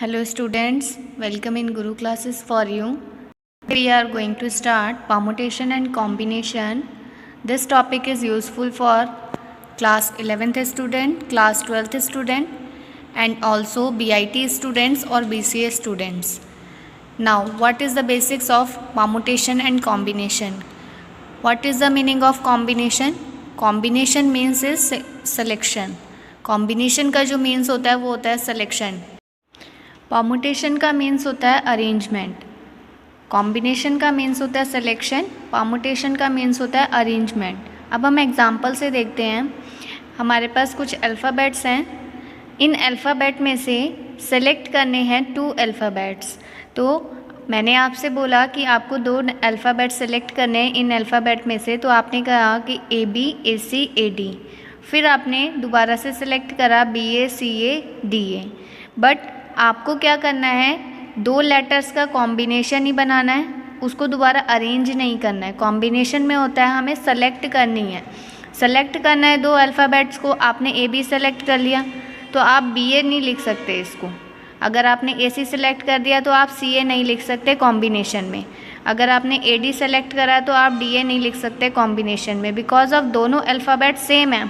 Hello students, welcome in Guru classes for you. We are going to start permutation and combination. This topic is useful for class 11th student, class 12th student and also BIT students or BCA students. Now, what is the basics of permutation and combination? What is the meaning of combination? Combination means is selection. Combination का जो means होता है वो होता है selection. Permutation का means होता है अरेंजमेंट, कॉम्बिनेशन का मीन्स होता है सिलेक्शन, परमुटेशन का मीन्स होता है अरेंजमेंट। अब हम एग्जांपल से देखते हैं। हमारे पास कुछ अल्फ़ाबेट्स हैं, इन अल्फ़ाबेट में से सेलेक्ट करने हैं 2 अल्फ़ाबेट्स। तो मैंने आपसे बोला कि आपको 2 अल्फ़ाबेट सेलेक्ट करने हैं इन अल्फ़ाबेट में से, तो आपने कहा कि AB AC AD, फिर आपने दोबारा से सेलेक्ट करा BA CA DA। बट आपको क्या करना है, 2 लेटर्स का कॉम्बिनेशन ही बनाना है, उसको दोबारा अरेंज नहीं करना है। कॉम्बिनेशन में होता है हमें सेलेक्ट करनी है, सेलेक्ट करना है 2 अल्फ़ाबेट्स को। आपने AB सेलेक्ट कर लिया तो आप BA नहीं लिख सकते इसको। अगर आपने AC सेलेक्ट कर दिया तो आप CA नहीं लिख सकते कॉम्बिनेशन में। अगर आपने AD सेलेक्ट करा तो आप DA नहीं लिख सकते कॉम्बिनेशन में, बिकॉज ऑफ दोनों अल्फ़ाबेट सेम है।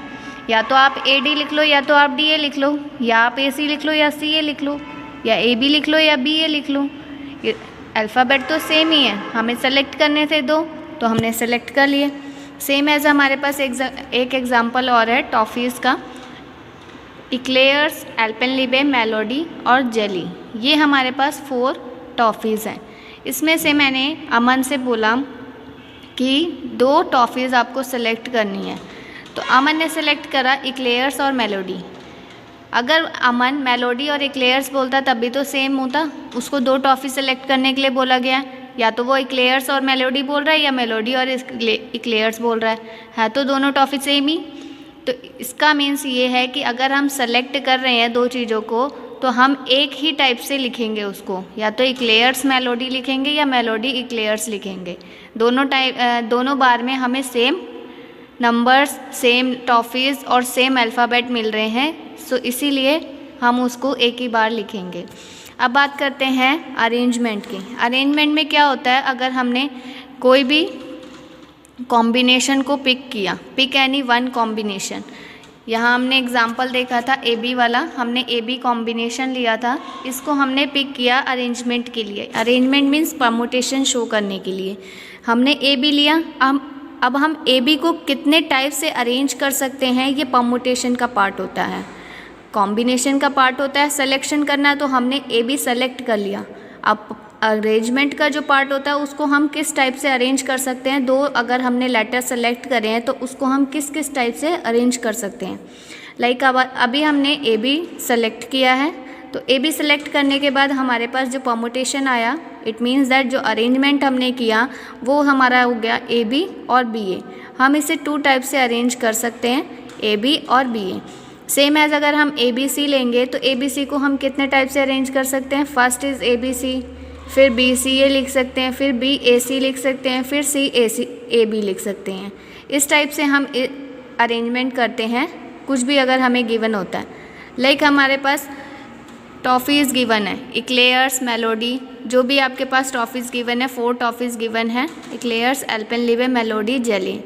या तो आप AD लिख लो या तो आप DA लिख लो, या आप AC लिख लो या CA लिख लो, या AB लिख लो या BA लिख लो। ये अल्फ़ाबेट तो सेम ही है, हमें सेलेक्ट करने थे 2 तो हमने सेलेक्ट कर लिए। सेम एज हमारे पास एक एग्जांपल और है टॉफ़ीज़ का, इक्लेयर्स, एल्पेनलिबे, मेलोडी और जेली। ये हमारे पास 4 टॉफ़ीज़ हैं। इसमें से मैंने अमन से बोला कि 2 टॉफ़ीज़ आपको सेलेक्ट करनी है, तो अमन ने सेलेक्ट करा इक्लेयर्स और मेलोडी। अगर अमन मेलोडी और इक्लेयर्स बोलता तब भी तो सेम होता, उसको 2 टॉफ़ी सेलेक्ट करने के लिए बोला गया। या तो वो इक्लेयर्स और मेलोडी बोल रहा है या मेलोडी और इक्लेयर्स बोल रहा है तो दोनों टॉफ़ी सेम ही। तो इसका मीन्स ये है कि अगर हम सेलेक्ट कर रहे हैं 2 चीज़ों को तो हम एक ही टाइप से लिखेंगे उसको, या तो इक्लेयर्स मेलोडी लिखेंगे या मेलोडी इक्लेयर्स लिखेंगे। दोनों बार में हमें सेम नंबर्स, सेम टॉफ़ीज़ और सेम अल्फ़ाबेट मिल रहे हैं, सो इसीलिए हम उसको एक ही बार लिखेंगे। अब बात करते हैं अरेंजमेंट की। अरेंजमेंट में क्या होता है, अगर हमने कोई भी कॉम्बिनेशन को पिक किया, पिक एनी 1 कॉम्बिनेशन। यहाँ हमने एग्जांपल देखा था AB वाला, हमने AB कॉम्बिनेशन लिया था, इसको हमने पिक किया अरेंजमेंट के लिए। अरेंजमेंट मीन्स परमुटेशन शो करने के लिए हमने AB लिया। अब हम AB को कितने टाइप से अरेंज कर सकते हैं, ये परमुटेशन का पार्ट होता है। कॉम्बिनेशन का पार्ट होता है सिलेक्शन करना, तो हमने AB सेलेक्ट कर लिया। अब अरेंजमेंट का जो पार्ट होता है उसको हम किस टाइप से अरेंज कर सकते हैं, 2 अगर हमने लेटर सेलेक्ट करे हैं तो उसको हम किस किस टाइप से अरेंज कर सकते हैं। लाइक अभी हमने AB सेलेक्ट किया है, तो AB सेलेक्ट करने के बाद हमारे पास जो परमुटेशन आया, इट मीन्स दैट जो अरेंजमेंट हमने किया वो हमारा हो गया AB और BA। हम इसे 2 टाइप से अरेंज कर सकते हैं, AB और BA। सेम एज अगर हम ABC लेंगे तो ABC को हम कितने टाइप से अरेंज कर सकते हैं, फर्स्ट इज़ ABC, फिर BCA लिख सकते हैं, फिर BAC लिख सकते हैं, फिर CAB लिख सकते हैं। इस टाइप से हम अरेंजमेंट करते हैं कुछ भी अगर हमें गिवन होता है। लाइक हमारे पास टॉफ़ीज़ गिवन है, इक्लेयर्स, मेलोडी, जो भी आपके पास टॉफ़ीज़ गिवन है, 4 टॉफ़ीज़ गिवन है, इक्लेयर्स, एल्पेनलिबे, मेलोडी, जेली।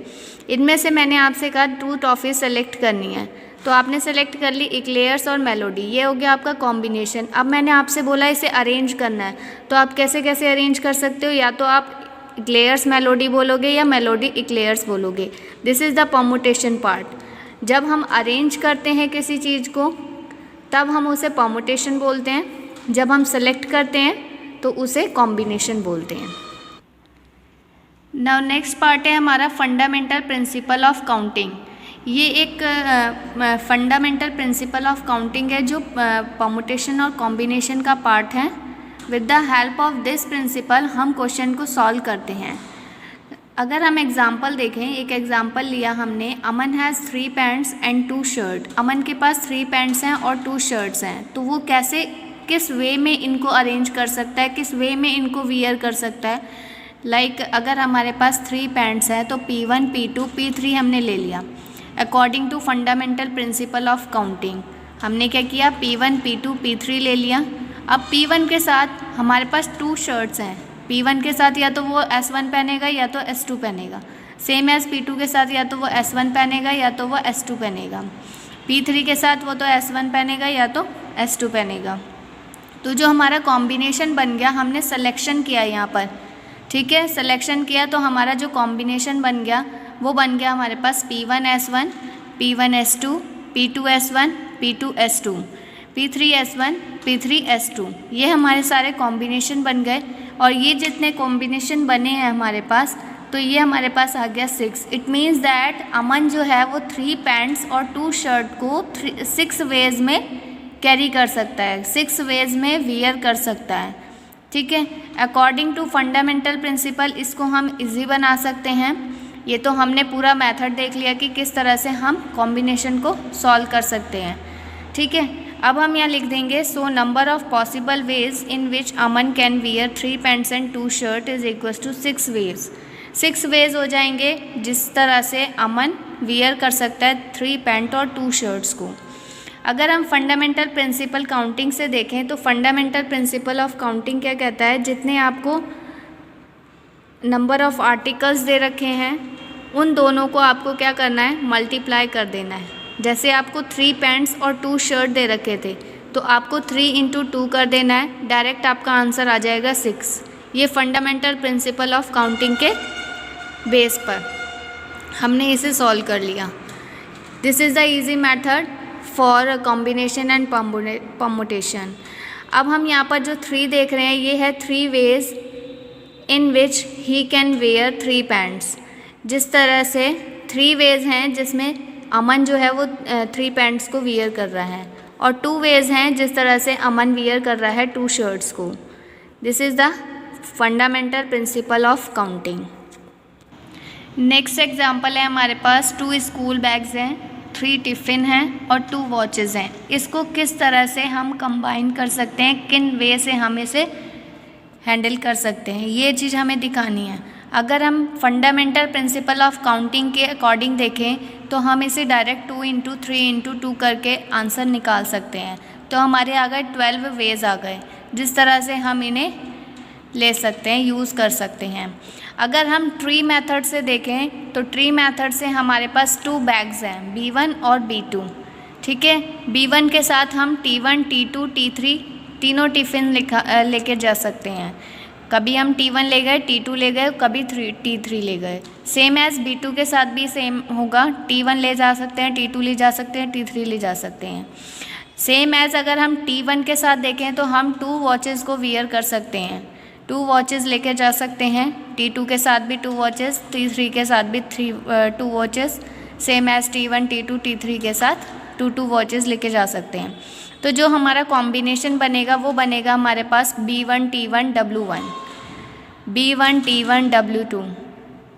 इनमें से मैंने आपसे कहा 2 टॉफ़ीज़ सेलेक्ट करनी है, तो आपने सेलेक्ट कर ली इक्लेयर्स और मेलोडी, ये हो गया आपका कॉम्बिनेशन। अब मैंने आपसे बोला इसे अरेंज करना है, तो आप कैसे कैसे अरेंज कर सकते हो, या तो आप इक्लेयर्स मेलोडी बोलोगे या मेलोडी इक्लेयर्स बोलोगे। This is the permutation part. जब हम अरेंज करते हैं किसी चीज़ को तब हम उसे परमुटेशन बोलते हैं, जब हम सेलेक्ट करते हैं तो उसे कॉम्बिनेशन बोलते हैं। नाउ नेक्स्ट पार्ट है हमारा फंडामेंटल प्रिंसिपल ऑफ काउंटिंग। ये एक फंडामेंटल प्रिंसिपल ऑफ काउंटिंग है जो परमुटेशन और कॉम्बिनेशन का पार्ट है। With the help of this principle हम क्वेश्चन को सॉल्व करते हैं। अगर हम एग्जाम्पल देखें, एक एग्जाम्पल लिया हमने, अमन हैज़ 3 पैंट्स एंड 2 शर्ट। अमन के पास 3 पैंट्स हैं और 2 शर्ट्स हैं, तो वो कैसे, किस वे में इनको अरेंज कर सकता है, किस वे में इनको वियर कर सकता है। लाइक अगर हमारे पास 3 पैंट्स हैं तो P1, P2, P3 हमने ले लिया। According to fundamental principle of counting हमने क्या किया, P1, P2, P3 ले लिया। अब P1 के साथ हमारे पास 2 शर्ट्स हैं। P1 के साथ या तो वो S1 पहनेगा या तो S2 पहनेगा। सेम एज़ P2 के साथ या तो वो S1 पहनेगा या तो वो S2 पहनेगा। P3 के साथ वो तो S1 पहनेगा या तो S2 पहनेगा। तो जो हमारा कॉम्बिनेशन बन गया, हमने सिलेक्शन किया यहाँ पर, ठीक है, सिलेक्शन किया तो हमारा जो कॉम्बिनेशन बन गया वो बन गया हमारे पास P1 S1, P1 S2, P2 S1, P2 S2, P3 S1, P3 S2। ये हमारे सारे कॉम्बिनेशन बन गए। और ये जितने कॉम्बिनेशन बने हैं हमारे पास, तो ये हमारे पास आ गया 6। इट मीन्स दैट अमन जो है वो 3 पैंट्स और 2 शर्ट को 6 वेज में कैरी कर सकता है, 6 वेज में वियर कर सकता है, ठीक है। अकॉर्डिंग टू फंडामेंटल प्रिंसिपल इसको हम इजी बना सकते हैं। ये तो हमने पूरा मेथड देख लिया कि किस तरह से हम कॉम्बिनेशन को सॉल्व कर सकते हैं, ठीक है। अब हम यहाँ लिख देंगे so number of possible ways in which Aman can wear 3 pants and 2 shirt is equal to 6 ways. 6 ways हो जाएंगे जिस तरह से अमन वियर कर सकता है 3 पैंट और 2 शर्ट्स को। अगर हम फंडामेंटल प्रिंसिपल काउंटिंग से देखें तो फंडामेंटल प्रिंसिपल ऑफ काउंटिंग क्या कहता है, जितने आपको नंबर ऑफ आर्टिकल्स दे रखे हैं उन दोनों को आपको क्या करना है, मल्टीप्लाई कर देना है। जैसे आपको 3 पैंट्स और 2 शर्ट दे रखे थे तो आपको 3 × 2 कर देना है, डायरेक्ट आपका आंसर आ जाएगा 6। ये फंडामेंटल प्रिंसिपल ऑफ काउंटिंग के बेस पर हमने इसे सॉल्व कर लिया। This is the easy method for combination and permutation. अब हम यहाँ पर जो 3 देख रहे हैं ये है 3 veg in which he can wear 3 pants. जिस तरह से 3 वेज हैं जिसमें अमन जो है वो 3 पैंट्स को वियर कर रहा है, और 2 वेज हैं जिस तरह से अमन वियर कर रहा है 2 शर्ट्स को। This is the fundamental principle of counting. Next example है हमारे पास 2 स्कूल बैग्स हैं, 3 टिफ़िन हैं और 2 वॉचेज़ हैं। इसको किस तरह से हम कंबाइन कर सकते हैं, किन वे से हम इसे हैंडल कर सकते हैं, ये चीज़ हमें दिखानी है। अगर हम फंडामेंटल प्रिंसिपल ऑफ काउंटिंग के अकॉर्डिंग देखें तो हम इसे डायरेक्ट 2 × 3 × 2 करके आंसर निकाल सकते हैं। तो हमारे आ गए 12 वेज आ गए जिस तरह से हम इन्हें ले सकते हैं, यूज़ कर सकते हैं। अगर हम ट्री मेथड से देखें तो ट्री मेथड से हमारे पास 2 बैग्स हैं, B1 और B2, ठीक है। B1 के साथ हम T1, T2, T3 तीनों टिफ़िन लेके जा सकते हैं। कभी हम T1 ले गए, T2 ले गए, कभी T3 ले गए। सेम एज़ B2 के साथ भी सेम होगा, T1 ले जा सकते हैं, T2 ले जा सकते हैं, T3 ले जा सकते हैं। सेम एज़ अगर हम T1 के साथ देखें तो हम 2 वॉचेज़ को वियर कर सकते हैं, 2 वॉचेज़ लेके जा सकते हैं। T2 के साथ भी 2 वॉचेज़, T3 के साथ भी 2 watches, same as T1, T2, T3 के साथ 2 वॉचेज़ लेके जा सकते हैं। तो जो हमारा कॉम्बिनेशन बनेगा वो बनेगा हमारे पास B1 T1 W1, B1 T1 W2।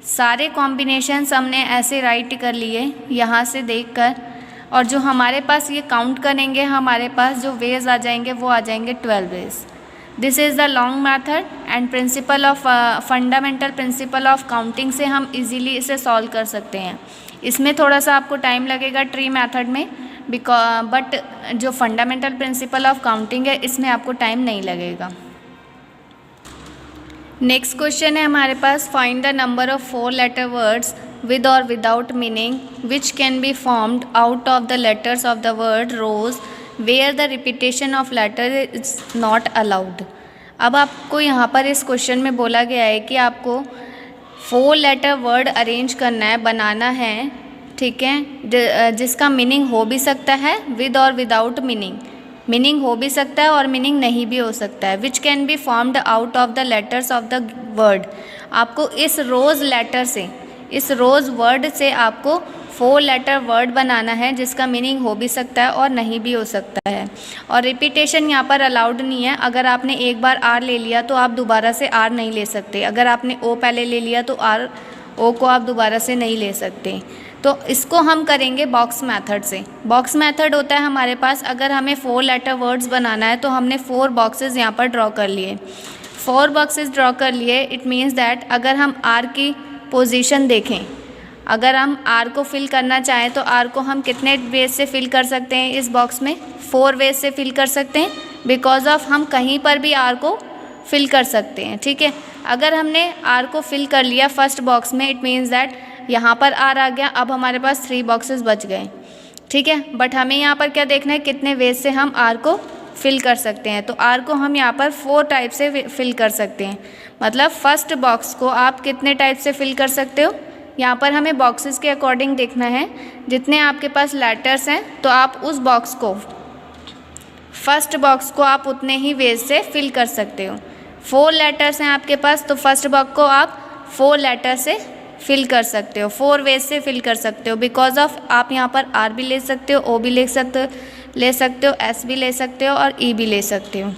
सारे कॉम्बिनेशंस हमने ऐसे राइट कर लिए यहाँ से देखकर, और जो हमारे पास ये काउंट करेंगे हमारे पास जो वेज आ जाएंगे वो आ जाएंगे 12 ways. This is the long method and principle of fundamental principle of counting से हम इजीली इसे सॉल्व कर सकते हैं। इसमें थोड़ा सा आपको टाइम लगेगा ट्री मेथड में, बट जो फंडामेंटल प्रिंसिपल ऑफ काउंटिंग है इसमें आपको टाइम नहीं लगेगा। नेक्स्ट क्वेश्चन है हमारे पास, find the number of 4 letter words with or without meaning which can be formed out of the letters of the word rose where the repetition of letter is not allowed। अब आपको यहाँ पर इस क्वेश्चन में बोला गया है कि आपको 4 लेटर वर्ड अरेंज करना है, बनाना है, ठीक है, जिसका मीनिंग हो भी सकता है विद और विदाउट मीनिंग, मीनिंग हो भी सकता है और मीनिंग नहीं भी हो सकता है। Which can be formed out of the letters of the word. आपको इस रोज़ लेटर से, इस रोज़ वर्ड से आपको 4 लेटर वर्ड बनाना है जिसका मीनिंग हो भी सकता है और नहीं भी हो सकता है। और रिपीटेशन यहाँ पर अलाउड नहीं है। अगर आपने एक बार आर ले लिया तो आप दोबारा से आर नहीं ले सकते। अगर आपने ओ पहले ले लिया तो आर ओ को आप दोबारा से नहीं ले सकते। तो इसको हम करेंगे बॉक्स मेथड से। बॉक्स मेथड होता है हमारे पास, अगर हमें 4 लेटर वर्ड्स बनाना है तो हमने 4 बॉक्सेस यहाँ पर ड्रॉ कर लिए। 4 बॉक्सेस ड्रॉ कर लिए, इट मीन्स दैट अगर हम आर की पोजीशन देखें, अगर हम आर को फिल करना चाहें तो आर को हम कितने वेज से फिल कर सकते हैं इस बॉक्स में? 4 वेज से फिल कर सकते हैं। बिकॉज ऑफ हम कहीं पर भी आर को फिल कर सकते हैं, ठीक है। अगर हमने आर को फिल कर लिया फर्स्ट बॉक्स में, इट मीन्स दैट यहाँ पर आर आ गया, अब हमारे पास 3 बॉक्सेस बच गए, ठीक है। बट हमें यहाँ पर क्या देखना है, कितने वेज से हम आर को फिल कर सकते हैं। तो आर को हम यहाँ पर 4 टाइप से फिल कर सकते हैं। मतलब फर्स्ट बॉक्स को आप कितने टाइप से फिल कर सकते हो, यहाँ पर हमें बॉक्सेस के अकॉर्डिंग देखना है। जितने आपके पास लेटर्स हैं तो आप उस बॉक्स को, फर्स्ट बॉक्स को आप उतने ही वेज से फिल कर सकते हो। 4 लेटर्स हैं आपके पास, तो फर्स्ट बॉक्स को आप 4 लेटर से फिल कर सकते हो, 4 वेज से फिल कर सकते हो। बिकॉज ऑफ आप यहाँ पर आर भी ले सकते हो, ओ भी ले सकते हो, एस भी ले सकते हो और ई भी ले सकते हो।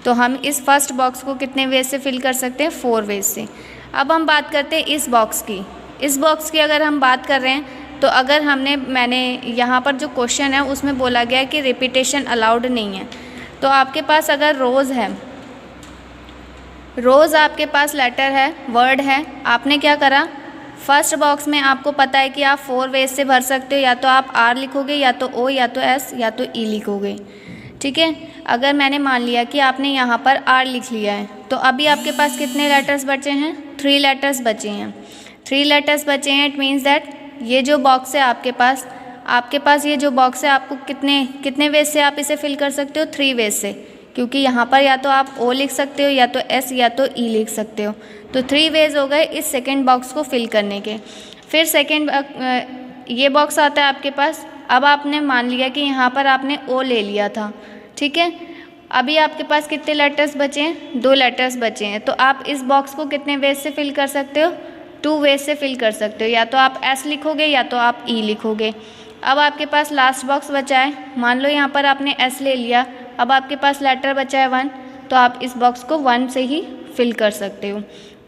तो हम इस फर्स्ट बॉक्स को कितने वेज से फिल कर सकते हैं, 4 वेज से। अब हम बात करते हैं इस बॉक्स की। इस बॉक्स की अगर हम बात कर रहे हैं तो अगर मैंने यहाँ पर जो क्वेश्चन है उसमें बोला गया है कि रिपीटेशन अलाउड नहीं है। तो आपके पास अगर रोज़ है, रोज़ आपके पास लेटर है, वर्ड है, आपने क्या करा, फर्स्ट बॉक्स में आपको पता है कि आप 4 वेज से भर सकते हो। या तो आप आर लिखोगे, या तो ओ, या तो एस, या तो ई लिखोगे, ठीक है। अगर मैंने मान लिया कि आपने यहाँ पर आर लिख लिया है, तो अभी आपके पास कितने लेटर्स बचे हैं, 3 लेटर्स बचे हैं। 3 लेटर्स बचे हैं, इट मीन्स दैट ये जो बॉक्स है आपके पास ये जो बॉक्स है, आपको कितने वेज से आप इसे फिल कर सकते हो, 3 वेज से। क्योंकि यहाँ पर या तो आप ओ लिख सकते हो, या तो एस, या तो ई लिख सकते हो। तो 3 वेज हो गए इस सेकेंड बॉक्स को फिल करने के। फिर ये बॉक्स आता है आपके पास। अब आपने मान लिया कि यहाँ पर आपने ओ ले लिया था, ठीक है। अभी आपके पास कितने लेटर्स बचे हैं, 2 लेटर्स बचे हैं। तो आप इस बॉक्स को कितने वेज से फिल कर सकते हो, 2 वेज से फिल कर सकते हो। या तो आप एस लिखोगे, या तो आप ई लिखोगे। अब आपके पास लास्ट बॉक्स बचा है, मान लो यहाँ पर आपने एस ले लिया, अब आपके पास लेटर बचा है 1, तो आप इस बॉक्स को 1 से ही फिल कर सकते हो।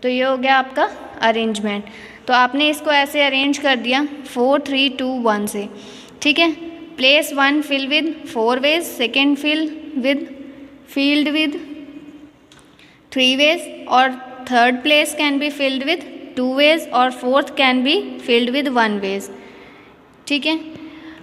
तो ये हो गया आपका अरेंजमेंट। तो आपने इसको ऐसे अरेंज कर दिया 4 3 2 1 से, ठीक है। Place 1 fill with 4 ways, second field with 3 ways, और third place can be filled with 2 ways, और fourth can be filled with 1 ways, ठीक है।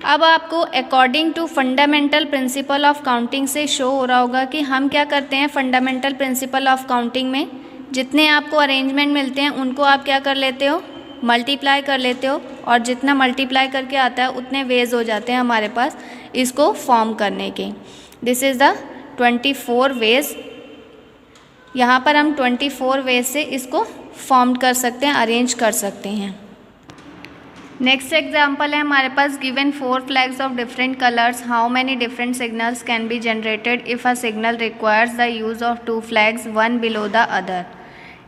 अब आपको according to fundamental principle of counting से शो हो रहा होगा कि हम क्या करते हैं। फंडामेंटल प्रिंसिपल ऑफ काउंटिंग में जितने आपको अरेंजमेंट मिलते हैं उनको आप क्या कर लेते हो, मल्टीप्लाई कर लेते हो, और जितना मल्टीप्लाई करके आता है उतने वेज हो जाते हैं हमारे पास इसको फॉर्म करने के। This is the 24 ways. यहाँ पर हम 24 वेज से इसको फॉर्म कर सकते हैं, अरेंज कर सकते हैं। नेक्स्ट एग्जाम्पल है हमारे पास, given 4 flags of different colours, how many different signals can be generated if a signal requires the use of 2 flags one below the other.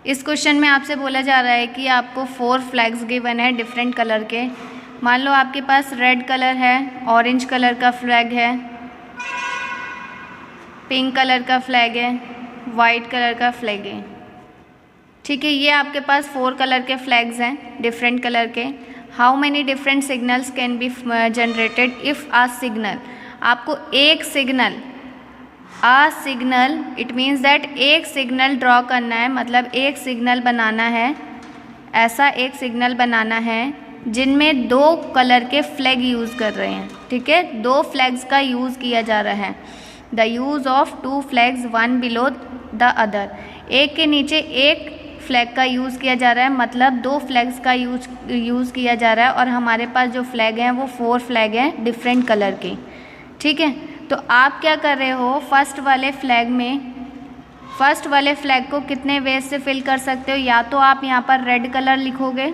इस क्वेश्चन में आपसे बोला जा रहा है कि आपको 4 फ्लैग्स गिवन है डिफरेंट कलर के। मान लो आपके पास रेड कलर है, ऑरेंज कलर का फ्लैग है, पिंक कलर का फ्लैग है, वाइट कलर का फ्लैग है, ठीक है। ये आपके पास 4 कलर के फ्लैग्स हैं डिफरेंट कलर के। How many different signals can be generated if a signal, आपको एक signal, a signal it means that एक सिग्नल ड्रॉ करना है, मतलब एक सिग्नल बनाना है, ऐसा एक सिग्नल बनाना है जिनमें 2 कलर के फ्लैग यूज़ कर रहे हैं, ठीक है। 2 फ्लैग्स का यूज़ किया जा रहा है, the use of 2 flags one below the other, एक के नीचे एक फ्लैग का यूज़ किया जा रहा है, मतलब 2 फ्लैग्स का यूज़ किया जा रहा है। और हमारे पास जो फ्लैग हैं वो 4 फ्लैग हैं डिफरेंट कलर के, ठीक है। तो आप क्या कर रहे हो, फर्स्ट वाले फ्लैग को कितने वेज से फिल कर सकते हो, या तो आप यहाँ पर रेड कलर लिखोगे,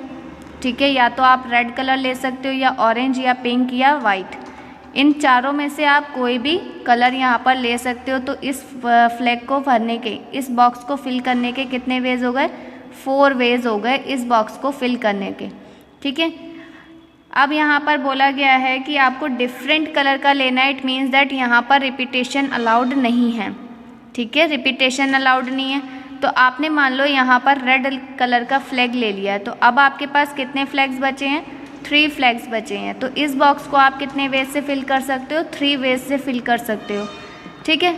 ठीक है, या तो आप रेड कलर ले सकते हो, या ऑरेंज, या पिंक, या वाइट। इन चारों में से आप कोई भी कलर यहाँ पर ले सकते हो। तो इस फ्लैग को भरने के, इस बॉक्स को फिल करने के कितने वेज हो गए, 4 वेज हो गए इस बॉक्स को फिल करने के, ठीक है। अब यहाँ पर बोला गया है कि आपको डिफरेंट कलर का लेना है, इट मीन्स दैट यहाँ पर रिपीटेशन अलाउड नहीं है, ठीक है, रिपीटेशन अलाउड नहीं है। तो आपने मान लो यहाँ पर रेड कलर का फ्लैग ले लिया है, तो अब आपके पास कितने फ्लैग्स बचे हैं, 3 फ्लैग्स बचे हैं। तो इस बॉक्स को आप कितने वेज से फिल कर सकते हो, 3 वेज से फिल कर सकते हो, ठीक है।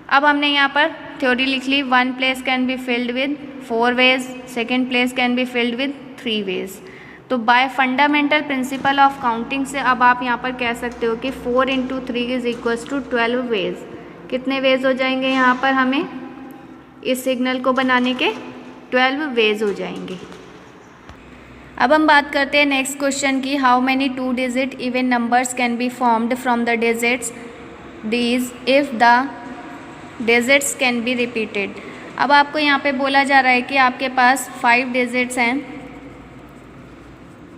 अब हमने यहाँ पर थ्योरी लिख ली, 1 place can be filled with 4 ways, second place can be filled with 3 ways. तो by fundamental principle of counting से अब आप यहाँ पर कह सकते हो कि 4 × 3 = 12 वेज। कितने वेज हो जाएंगे यहाँ पर हमें इस सिग्नल को बनाने के? 12 वेज हो जाएंगे। अब हम बात करते हैं नेक्स्ट क्वेश्चन की, how many 2 digit even numbers can be formed from the digits these if the digits can be repeated. अब आपको यहाँ पे बोला जा रहा है कि आपके पास 5 डिजिट्स हैं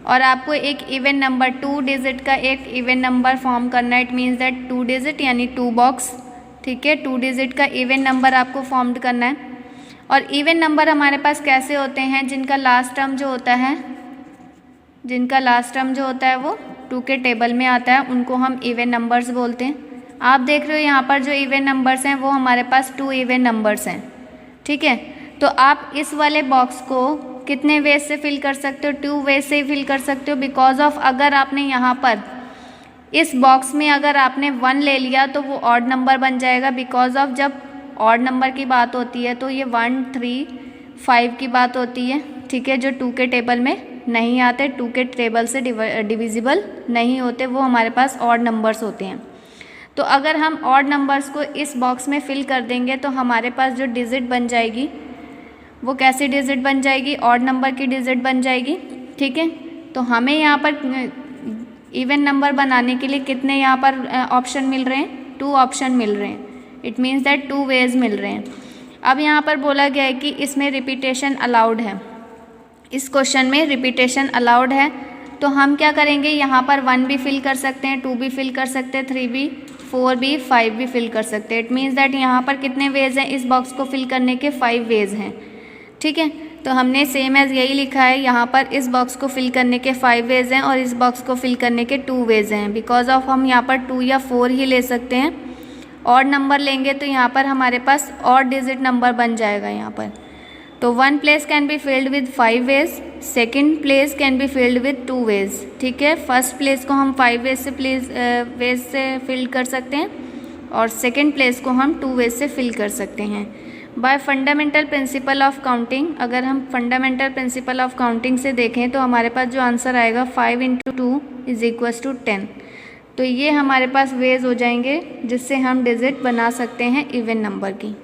और आपको एक इवन नंबर 2 डिजिट का एक इवन नंबर फॉर्म करना है। इट मीन्स दैट 2 डिजिट यानी 2 बॉक्स, ठीक है, 2 डिजिट का इवन नंबर आपको फॉर्म करना है। और इवन नंबर हमारे पास कैसे होते हैं? जिनका लास्ट टर्म जो होता है वो 2 के टेबल में आता है, उनको हम इवन नंबर्स बोलते हैं। आप देख रहे हो यहाँ पर जो इवन नंबर्स हैं वो हमारे पास 2 इवन नंबर्स हैं, ठीक है। तो आप इस वाले बॉक्स को कितने वेज से फिल कर सकते हो? 2 वेज से ही फिल कर सकते हो, बिकॉज ऑफ अगर आपने यहाँ पर इस बॉक्स में अगर आपने 1 ले लिया तो वो ऑड नंबर बन जाएगा, बिकॉज ऑफ जब ऑड नंबर की बात होती है तो ये 1, 3, 5 की बात होती है, ठीक है, जो 2 के टेबल में नहीं आते, 2 के टेबल से डिविजिबल नहीं होते, वो हमारे पास ऑड नंबर्स होते हैं। तो अगर हम ऑड नंबर्स को इस बॉक्स में फिल कर देंगे तो हमारे पास जो डिजिट बन जाएगी वो कैसी डिजिट बन जाएगी? ऑड नंबर की डिजिट बन जाएगी, ठीक है। तो हमें यहाँ पर इवन नंबर बनाने के लिए कितने यहाँ पर ऑप्शन मिल रहे हैं? 2 ऑप्शन मिल रहे हैं। इट मीन्स दैट 2 वेज मिल रहे हैं। अब यहाँ पर बोला गया है कि इसमें रिपीटेशन अलाउड है, इस क्वेश्चन में रिपीटेशन अलाउड है। तो हम क्या करेंगे? यहाँ पर 1 भी फिल कर सकते हैं, 2 भी फिल कर सकते हैं, 3 भी, 4 भी, 5 भी फिल कर सकते हैं। इट मीन्स दैट यहाँ पर कितने वेज हैं इस बॉक्स को फिल करने के? 5 वेज हैं, ठीक है। तो हमने सेम एज यही लिखा है, यहाँ पर इस बॉक्स को फिल करने के 5 वेज हैं और इस बॉक्स को फिल करने के 2 वेज हैं। बिकॉज ऑफ हम यहाँ पर 2 या 4 ही ले सकते हैं, ऑड नंबर लेंगे तो यहाँ पर हमारे पास ऑड डिजिट नंबर बन जाएगा यहाँ पर। तो 1 place can be filled with 5 ways, second place can be filled with 2 ways, ठीक है। फर्स्ट प्लेस को हम 5 वेज से फिल कर सकते हैं और सेकेंड प्लेस को हम 2 वेज से फिल कर सकते हैं। Bye fundamental principle of counting, अगर हम फंडामेंटल प्रिंसिपल ऑफ काउंटिंग से देखें तो हमारे पास जो आंसर आएगा 5 × 2 = 10। तो ये हमारे पास वेज हो जाएंगे जिससे हम डिजिट बना सकते हैं इवन नंबर की।